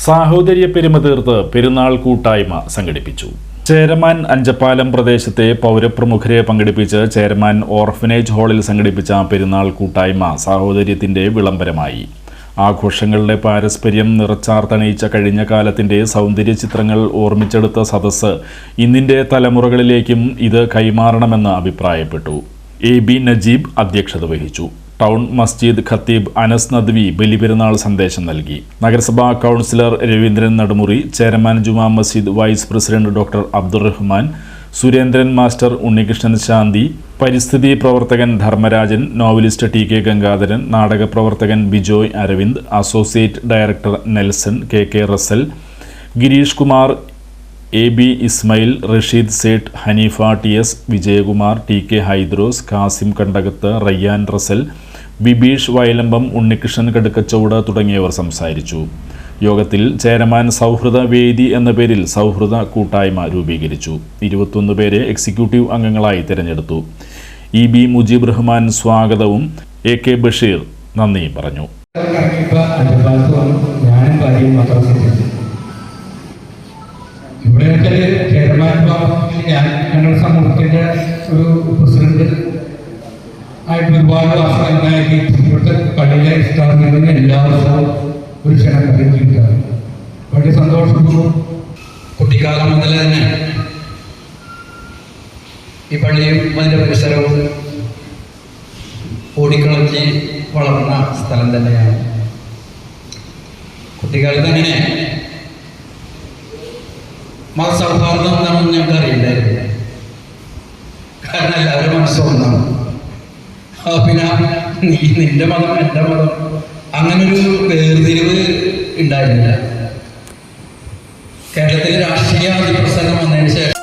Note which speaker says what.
Speaker 1: സാഹോദര്യ പെരുമ തീർത്ത് പെരുന്നാൾ കൂട്ടായ്മ സംഘടിപ്പിച്ചു. ചേരമാൻ അഞ്ചപ്പാലം പ്രദേശത്തെ പൗരപ്രമുഖരെ പങ്കെടുപ്പിച്ച് ചേരമാൻ ഓർഫനേജ് ഹാളിൽ സംഘടിപ്പിച്ച പെരുന്നാൾ കൂട്ടായ്മ സാഹോദര്യത്തിന്റെ വിളംബരമായി. ആഘോഷങ്ങളുടെ പാരസ്പര്യം നിറച്ചാർത്തണയിച്ച കഴിഞ്ഞ കാലത്തിന്റെ സൗന്ദര്യ ചിത്രങ്ങൾ ഓർമ്മിച്ചെടുത്ത സദസ്സ് ഇന്നിന്റെ തലമുറകളിലേക്കും ഇത് കൈമാറണമെന്ന് അഭിപ്രായപ്പെട്ടു. AB നജീബ് അധ്യക്ഷത വഹിച്ചു. ടൗൺ മസ്ജിദ് ഖത്തീബ് അനസ് നദ്വി ബലിപെരുന്നാൾ സന്ദേശം നൽകി. നഗരസഭാ councillor Raveendran Nadumuri, chairman Juma Masjid vice president doctor Abdurahman, Surendran master, Unnikrishnan Shanti, പരിസ്ഥിതി പ്രവർത്തകൻ ധർമ്മരാജൻ, നോവലിസ്റ്റ് TK ഗംഗാധരൻ, നാടക പ്രവർത്തകൻ Bijoy Aravind, associate director Nelson, KK Russell, Girish Kumar, AB Ismail, Rasheed Sait, Haneefa TS, Vijayakumar, TK Hydros, Kasim Kandakath, Rayyan Russell, Bibeesh Vayalambam, Unnikrishnan Kadukkachod തുടങ്ങിയവർ സംസാരിച്ചു. യോഗത്തിൽ ചേരമാൻ സൗഹൃദ വേദി എന്ന പേരിൽ സൗഹൃദ കൂട്ടായ്മ രൂപീകരിച്ചു. 21 പേരെ എക്സിക്യൂട്ടീവ് അംഗങ്ങളായി തിരഞ്ഞെടുത്തു. EB മുജീബ് റഹ്മാൻ സ്വാഗതവും AK ബഷീർ നന്ദിയും പറഞ്ഞു.
Speaker 2: ഞങ്ങളുടെ സമൂഹത്തിൻ്റെ ഒരു പ്രസിഡന്റ് ആയിട്ട് ഒരുപാട് വർഷങ്ങളായിട്ട് ഇവിടുത്തെ പള്ളിയിലെ ഇഷ്ടാർത്ഥികളിൽ എല്ലാ വർഷവും ഒരു ക്ഷണം അറിയിച്ചിരിക്കുകയാണ്. വളരെ സന്തോഷപൂർവ്വം കുട്ടിക്കാലം മുതൽ തന്നെ ഈ പള്ളിയും അതിൻ്റെ പരിസരവും ഓടിക്കളച്ച് വളർന്ന സ്ഥലം തന്നെയാണ്. കുട്ടിക്കാലത്ത് അങ്ങനെ മതസൗഹാർദ്ദം എന്താണെന്ന് ഞങ്ങൾക്ക് അറിയില്ലായിരുന്നു. കാരണം എല്ലാവരും മനസ്സൊന്നാണ്. പിന്നെ നിന്റെ മതം എൻ്റെ മതം അങ്ങനൊരു വേർതിരിവ് ഉണ്ടായിരുന്നില്ല. കേരളത്തിൽ രാഷ്ട്രീയ അതിപ്രസംഗം വന്നതിന് ശേഷം